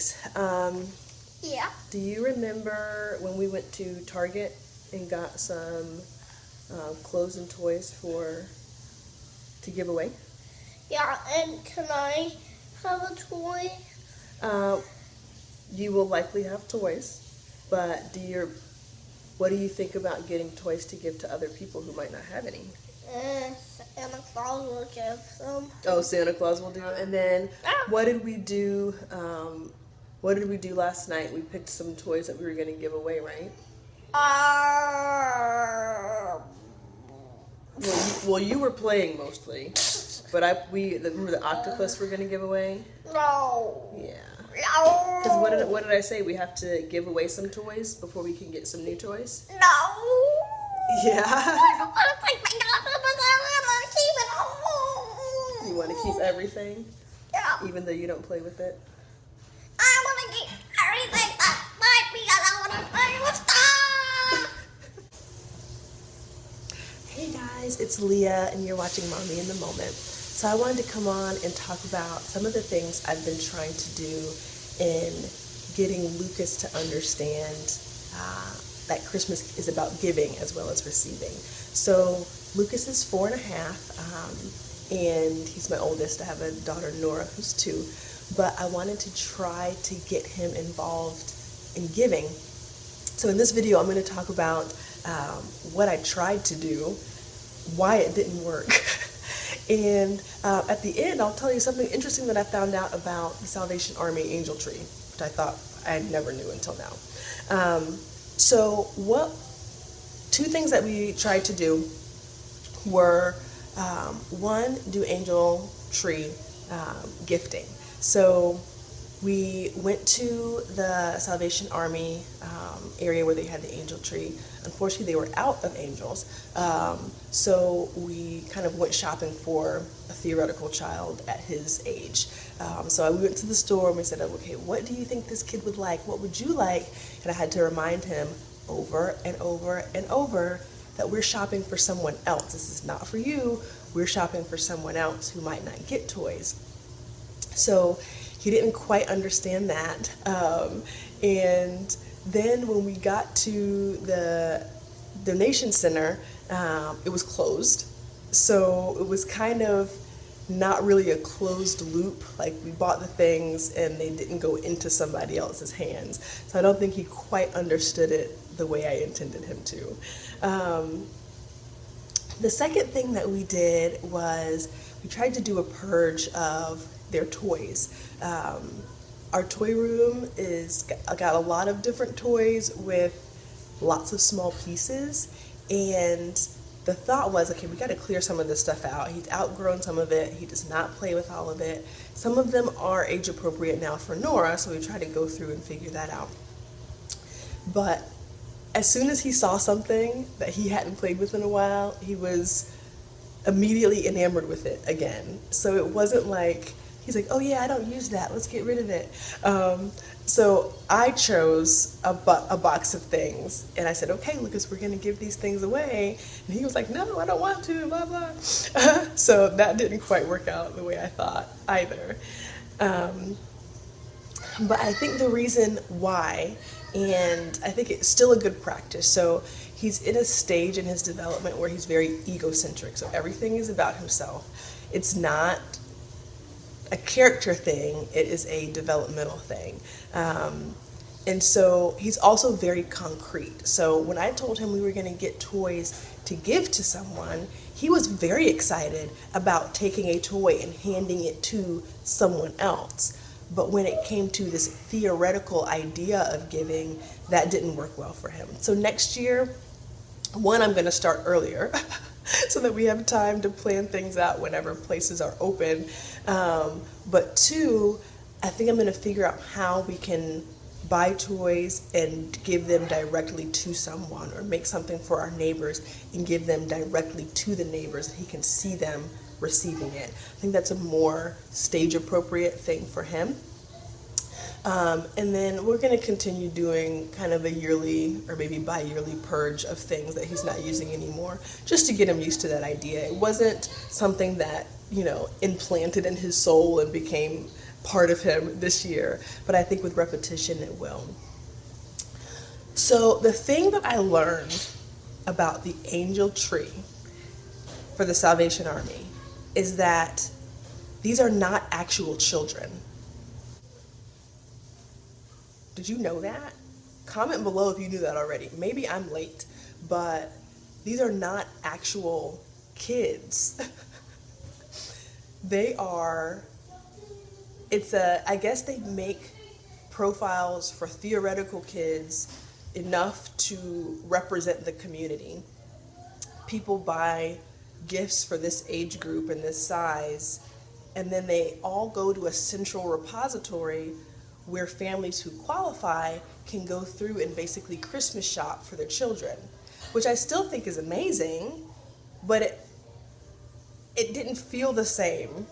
nice. Yeah. Do you remember when we went to Target and got some clothes and toys to give away? Yeah, and can I have a toy? Uh, you will likely have toys, but what do you think about getting toys to give to other people who might not have any? Santa Claus will give some. Oh, Santa Claus will do it. And then Ah. what did we do? What did we do last night? We picked some toys that we were going to give away, right? Well, you were playing mostly, but remember the octopus we're going to give away? No. Yeah. No. Because what did I say? We have to give away some toys before we can get some new toys? No. Yeah. I don't want to take my octopus. I want to keep it home. You want to keep everything? Yeah. Even though you don't play with it? I want to keep everything that's mine because I want to play with stuff. Hey guys, it's Leah and you're watching Mommy in the Moment. So I wanted to come on and talk about some of the things I've been trying to do in getting Lucas to understand that Christmas is about giving as well as receiving. So Lucas is 4 and a half, and he's my oldest. I have a daughter, Nora, who's 2. But I wanted to try to get him involved in giving. So in this video, I'm going to talk about what I tried to do, why it didn't work. And at the end, I'll tell you something interesting that I found out about the Salvation Army Angel Tree, which I thought I never knew until now. So two things that we tried to do were, one, do Angel Tree gifting. So we went to the Salvation Army area where they had the angel tree. Unfortunately, they were out of angels, so we kind of went shopping for a theoretical child at his age. So we went to the store and we said, okay, what do you think this kid would like? What would you like? And I had to remind him over and over and over that we're shopping for someone else. This is not for you. We're shopping for someone else who might not get toys. So he didn't quite understand that. And then when we got to the donation center, it was closed. So it was kind of not really a closed loop. Like, we bought the things and they didn't go into somebody else's hands. So I don't think he quite understood it the way I intended him to. The second thing that we did was we tried to do a purge of their toys. Our toy room got a lot of different toys with lots of small pieces, and the thought was, okay, we got to clear some of this stuff out. He's outgrown some of it. He does not play with all of it. Some of them are age appropriate now for Nora, so we tried to go through and figure that out. But as soon as he saw something that he hadn't played with in a while, he was immediately enamored with it again. So it wasn't like, he's like, oh yeah, I don't use that, let's get rid of it. So I chose a box of things, and I said, okay, Lucas, we're going to give these things away. And he was like, no, I don't want to, blah, blah. So that didn't quite work out the way I thought either. But I think the reason why, and I think it's still a good practice, so he's in a stage in his development where he's very egocentric, so everything is about himself. It's not a character thing, it is a developmental thing. And so he's also very concrete. So when I told him we were going to get toys to give to someone, he was very excited about taking a toy and handing it to someone else. But when it came to this theoretical idea of giving, that didn't work well for him. So next year, one, I'm going to start earlier so that we have time to plan things out whenever places are open. But two, I think I'm going to figure out how we can buy toys and give them directly to someone, or make something for our neighbors and give them directly to the neighbors, and he can see them receiving it. I think that's a more stage appropriate thing for him. And then we're going to continue doing kind of a yearly or maybe bi-yearly purge of things that he's not using anymore, just to get him used to that idea. It wasn't something that, you know, implanted in his soul and became part of him this year, but I think with repetition it will. So the thing that I learned about the angel tree for the Salvation Army is that these are not actual children. Did you know that? Comment below if you knew that already. Maybe I'm late, but these are not actual kids. They are, I guess they make profiles for theoretical kids enough to represent the community. People buy gifts for this age group and this size, and then they all go to a central repository where families who qualify can go through and basically Christmas shop for their children, which I still think is amazing, but it didn't feel the same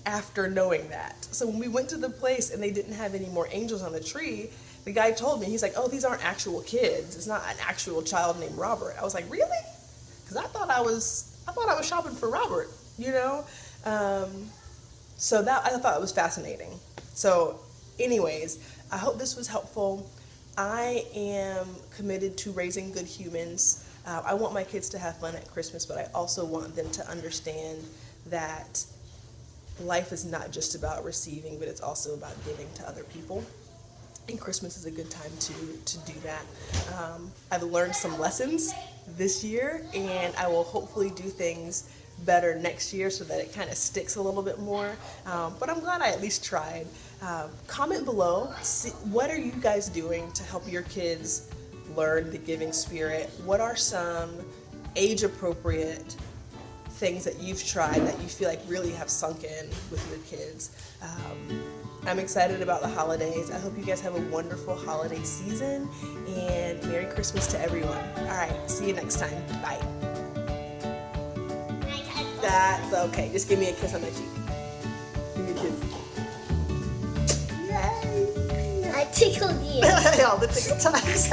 after knowing that. So when we went to the place and they didn't have any more angels on the tree, the guy told me, he's like, oh, these aren't actual kids. It's not an actual child named Robert. I was like, really? Because I thought I was shopping for Robert, you know? So that, I thought it was fascinating. So anyways, I hope this was helpful. I am committed to raising good humans. I want my kids to have fun at Christmas, but I also want them to understand that life is not just about receiving, but it's also about giving to other people. And Christmas is a good time to do that. I've learned some lessons this year, and I will hopefully do things better next year so that it kind of sticks a little bit more. But I'm glad I at least tried. Comment below, what are you guys doing to help your kids learn the giving spirit? What are some age-appropriate things that you've tried that you feel like really have sunk in with your kids? I'm excited about the holidays. I hope you guys have a wonderful holiday season, and Merry Christmas to everyone. All right, see you next time. Bye. That's okay. Just give me a kiss on my cheek. Give me a kiss. Yay! I tickled you. All the tickle times.